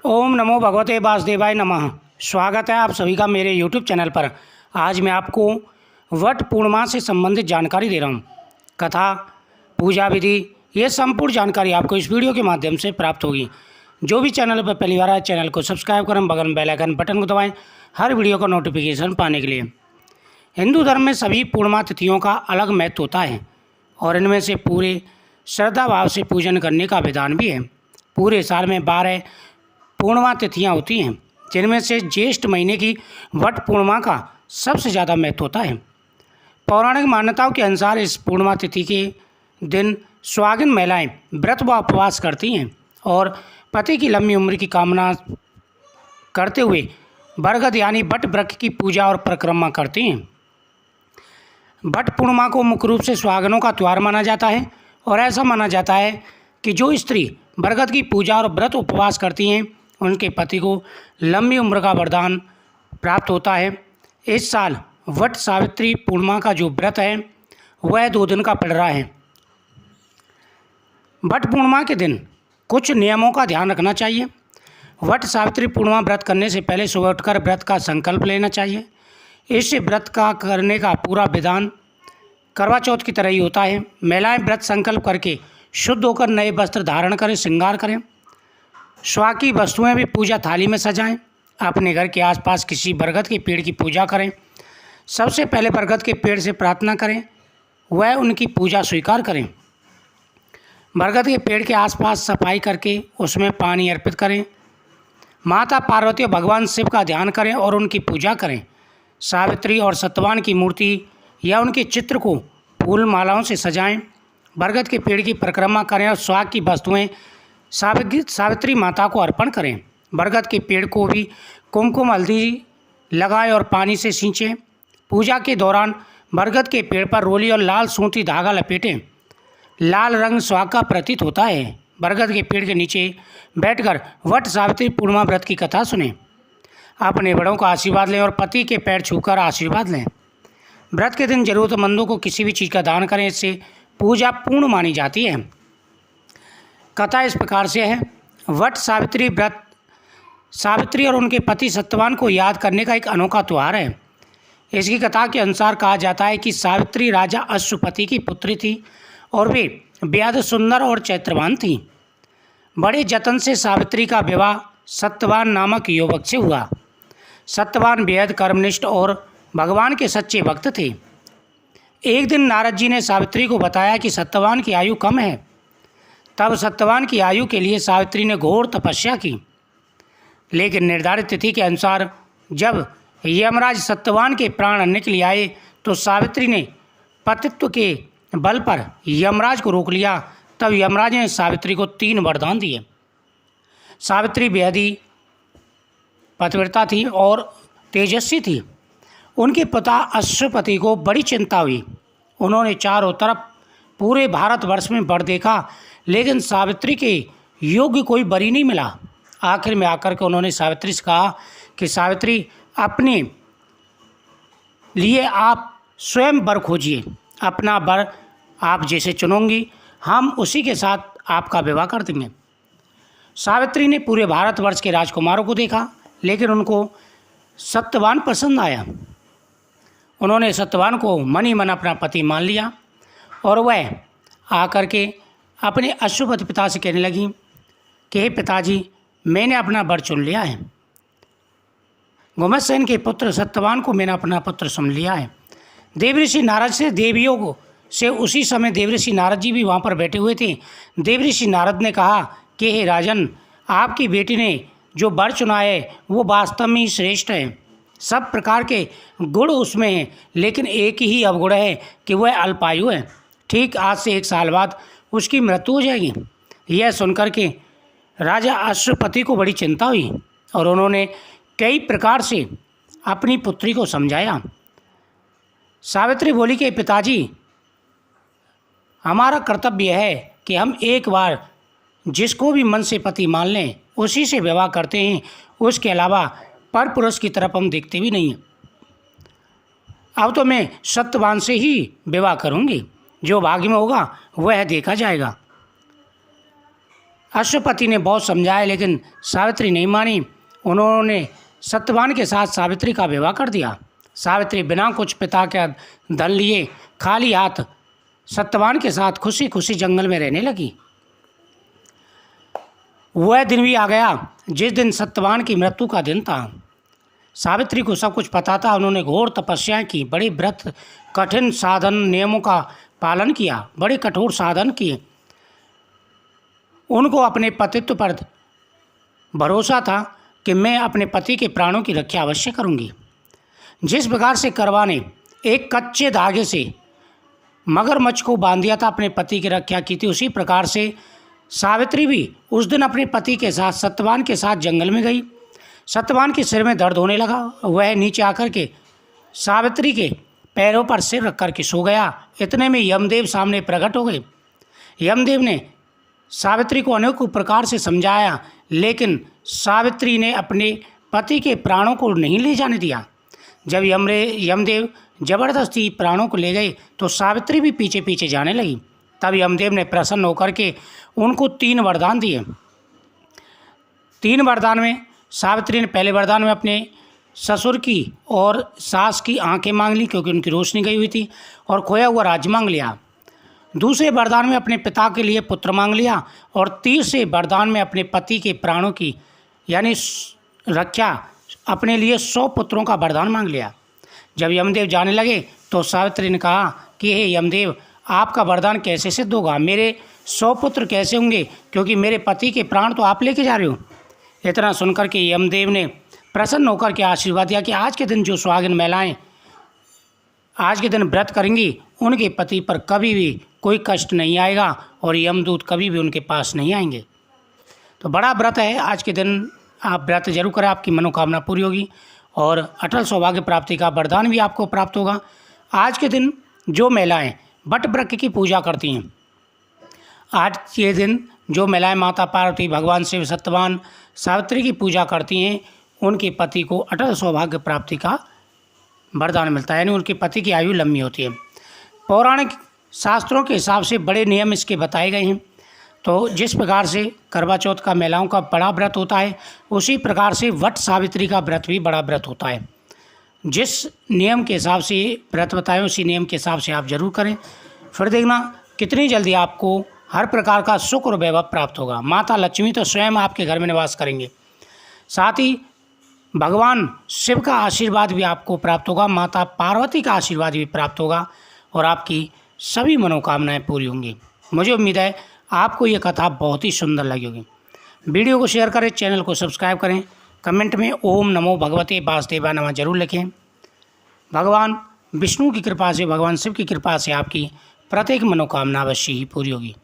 ओम नमो भगवते वासुदेवाय नमः। स्वागत है आप सभी का मेरे YouTube चैनल पर। आज मैं आपको वट पूर्णिमा से संबंधित जानकारी दे रहा हूँ। कथा, पूजा विधि, ये संपूर्ण जानकारी आपको इस वीडियो के माध्यम से प्राप्त होगी। जो भी चैनल पर पहली बार आए चैनल को सब्सक्राइब करें, बगल में बेल आइकन बटन को दबाएं हर वीडियो का नोटिफिकेशन पाने के लिए। हिंदू धर्म में सभी पूर्णिमा तिथियों का अलग महत्व होता है और इनमें से पूरे श्रद्धा भाव से पूजन करने का विधान भी है। पूरे साल में 12 पूर्णिमा तिथियाँ होती हैं, जिनमें से ज्येष्ठ महीने की वट पूर्णिमा का सबसे ज़्यादा महत्व होता है। पौराणिक मान्यताओं के अनुसार इस पूर्णिमा तिथि के दिन सुहागिन महिलाएं व्रत व उपवास करती हैं और पति की लंबी उम्र की कामना करते हुए बरगद यानी वट वृक्ष की पूजा और परिक्रमा करती हैं। वट पूर्णिमा को मुख्य रूप से सुहागनों का त्यौहार माना जाता है और ऐसा माना जाता है कि जो स्त्री बरगद की पूजा और व्रत उपवास करती हैं उनके पति को लंबी उम्र का वरदान प्राप्त होता है। इस साल वट सावित्री पूर्णिमा का जो व्रत है वह 2 दिन का पड़ रहा है। वट पूर्णिमा के दिन कुछ नियमों का ध्यान रखना चाहिए। वट सावित्री पूर्णिमा व्रत करने से पहले सुबह उठकर व्रत का संकल्प लेना चाहिए। इससे व्रत का करने का पूरा विधान करवा चौथ की तरह ही होता है। महिलाएं व्रत संकल्प करके शुद्ध होकर नए वस्त्र धारण करें, श्रृंगार करें। सुहाग की वस्तुएं भी पूजा थाली में सजाएं। अपने घर के आसपास किसी बरगद के पेड़ की पूजा करें। सबसे पहले बरगद के पेड़ से प्रार्थना करें, वह उनकी पूजा स्वीकार करें। बरगद के पेड़ के आसपास सफाई करके उसमें पानी अर्पित करें। माता पार्वती और भगवान शिव का ध्यान करें और उनकी पूजा करें। सावित्री और सत्यवान की मूर्ति या उनके चित्र को फूल मालाओं से सजाएं। बरगद के पेड़ की परिक्रमा करें और सुहाग की वस्तुएं सावित्री माता को अर्पण करें। बरगद के पेड़ को भी कुमकुम हल्दी लगाएं और पानी से सींचें। पूजा के दौरान बरगद के पेड़ पर रोली और लाल सूती धागा लपेटें। लाल रंग सुहाग का प्रतीत होता है। बरगद के पेड़ के नीचे बैठकर वट सावित्री पूर्णिमा व्रत की कथा सुनें। अपने बड़ों का आशीर्वाद लें और पति के पैर छूकर आशीर्वाद लें। व्रत के दिन जरूरतमंदों को किसी भी चीज़ का दान करें, इससे पूजा पूर्ण मानी जाती है। कथा इस प्रकार से है। वट सावित्री व्रत सावित्री और उनके पति सत्यवान को याद करने का एक अनोखा त्यौहार है। इसकी कथा के अनुसार कहा जाता है कि सावित्री राजा अश्वपति की पुत्री थी और वे बेहद सुंदर और चैत्रवान थीं। बड़े जतन से सावित्री का विवाह सत्यवान नामक युवक से हुआ। सत्यवान बेहद कर्मनिष्ठ और भगवान के सच्चे भक्त थे। एक दिन नारद जी ने सावित्री को बताया कि सत्यवान की आयु कम है। तब सत्यवान की आयु के लिए सावित्री ने घोर तपस्या की, लेकिन निर्धारित तिथि के अनुसार जब यमराज सत्यवान के प्राण लेने के लिए आए तो सावित्री ने पतित्व के बल पर यमराज को रोक लिया। तब यमराज ने सावित्री को 3 वरदान दिए। सावित्री बेहद ही पतिव्रता थी और तेजस्वी थी। उनके पिता अश्वपति को बड़ी चिंता हुई। उन्होंने चारों तरफ पूरे भारतवर्ष में वर देखा, लेकिन सावित्री के योग्य कोई वर ही नहीं मिला। आखिर में आकर के उन्होंने सावित्री से कहा कि सावित्री, अपने लिए आप स्वयं वर खोजिए। अपना वर आप जैसे चुनोगी हम उसी के साथ आपका विवाह कर देंगे। सावित्री ने पूरे भारतवर्ष के राजकुमारों को देखा, लेकिन उनको सत्यवान पसंद आया। उन्होंने सत्यवान को मन ही मन अपना पति मान लिया और वह आकर के अपने अश्वपति पिता से कहने लगी कि हे पिताजी, मैंने अपना वर चुन लिया है। गुमतसेन के पुत्र सत्यवान को मैंने अपना पुत्र सुन लिया है। देवऋषि नारद से देवियों को से उसी समय देवऋषि नारद जी भी वहाँ पर बैठे हुए थे। देवऋषि नारद ने कहा कि हे राजन, आपकी बेटी ने जो वर चुना है वो वास्तव में ही श्रेष्ठ है। सब प्रकार के गुण उसमें हैं, लेकिन एक ही अवगुण है कि वह अल्पायु है। ठीक आज से 1 साल बाद उसकी मृत्यु हो जाएगी। यह सुनकर के राजा अश्वपति को बड़ी चिंता हुई और उन्होंने कई प्रकार से अपनी पुत्री को समझाया। सावित्री बोली कि पिताजी, हमारा कर्तव्य है कि हम एक बार जिसको भी मन से पति मान लें उसी से विवाह करते हैं। उसके अलावा पर पुरुष की तरफ हम देखते भी नहीं हैं। अब तो मैं सत्यवान से ही विवाह करूंगी। जो भाग्य में होगा वह देखा जाएगा। अश्वपति ने बहुत समझाया लेकिन सावित्री नहीं मानी। उन्होंने सत्यवान के साथ सावित्री का विवाह कर दिया। सावित्री बिना कुछ पिता के धन लिए खाली हाथ सत्यवान के साथ खुशी खुशी जंगल में रहने लगी। वह दिन भी आ गया जिस दिन सत्यवान की मृत्यु का दिन था। सावित्री को सब कुछ पता था। उन्होंने घोर तपस्याएं की, बड़ी व्रत, कठिन साधन, नियमों का पालन किया, बड़े कठोर साधन किए। उनको अपने पतित्व पर भरोसा था कि मैं अपने पति के प्राणों की रक्षा अवश्य करूंगी। जिस प्रकार से करवा ने एक कच्चे धागे से मगरमच्छ को बांध दिया था, अपने पति की रक्षा की थी, उसी प्रकार से सावित्री भी उस दिन अपने पति के साथ सत्यवान के साथ जंगल में गई। सत्यवान के सिर में दर्द होने लगा। वह नीचे आकर के सावित्री के पैरों पर सिर रख कर के सो गया। इतने में यमदेव सामने प्रकट हो गए। यमदेव ने सावित्री को अनेकों प्रकार से समझाया लेकिन सावित्री ने अपने पति के प्राणों को नहीं ले जाने दिया। जब यमदेव जबरदस्ती प्राणों को ले गए तो सावित्री भी पीछे पीछे जाने लगी। तब यमदेव ने प्रसन्न होकर के उनको 3 वरदान दिए। 3 वरदान में सावित्री ने पहले वरदान में अपने ससुर की और सास की आंखें मांग ली क्योंकि उनकी रोशनी गई हुई थी, और खोया हुआ राज्य मांग लिया। दूसरे वरदान में अपने पिता के लिए पुत्र मांग लिया, और तीसरे वरदान में अपने पति के प्राणों की यानी रक्षा अपने लिए 100 पुत्रों का वरदान मांग लिया। जब यमदेव जाने लगे तो सावित्री ने कहा कि हे यमदेव, आपका वरदान कैसे सिद्ध होगा? मेरे 100 पुत्र कैसे होंगे, क्योंकि मेरे पति के प्राण तो आप लेके जा रहे हो। इतना सुनकर के यमदेव ने प्रसन्न होकर के आशीर्वाद दिया कि आज के दिन जो सुहागिन महिलाएं आज के दिन व्रत करेंगी उनके पति पर कभी भी कोई कष्ट नहीं आएगा और यमदूत कभी भी उनके पास नहीं आएंगे। तो बड़ा व्रत है, आज के दिन आप व्रत जरूर करें, आपकी मनोकामना पूरी होगी और अटल सौभाग्य प्राप्ति का वरदान भी आपको प्राप्त होगा। आज के दिन जो महिलाएं वट वृक्ष की पूजा करती हैं, आज के दिन जो महिलाएं माता पार्वती, भगवान शिव, सत्यवान, सावित्री की पूजा करती हैं, उनके पति को अटल सौभाग्य प्राप्ति का वरदान मिलता है, यानी उनके पति की आयु लंबी होती है। पौराणिक शास्त्रों के हिसाब से बड़े नियम इसके बताए गए हैं। तो जिस प्रकार से करवा चौथ का महिलाओं का बड़ा व्रत होता है, उसी प्रकार से वट सावित्री का व्रत भी बड़ा व्रत होता है। जिस नियम के हिसाब से व्रत बताएं उसी नियम के हिसाब से आप जरूर करें। फिर देखना कितनी जल्दी आपको हर प्रकार का सुख और वैभव प्राप्त होगा। माता लक्ष्मी तो स्वयं आपके घर में निवास करेंगे, साथ ही भगवान शिव का आशीर्वाद भी आपको प्राप्त होगा, माता पार्वती का आशीर्वाद भी प्राप्त होगा और आपकी सभी मनोकामनाएं पूरी होंगी। मुझे उम्मीद है आपको ये कथा बहुत ही सुंदर लगी होगी। वीडियो को शेयर करें, चैनल को सब्सक्राइब करें, कमेंट में ओम नमो भगवते वासुदेवाय नमः जरूर लिखें। भगवान विष्णु की कृपा से, भगवान शिव की कृपा से आपकी प्रत्येक मनोकामना अवश्य ही पूरी होगी।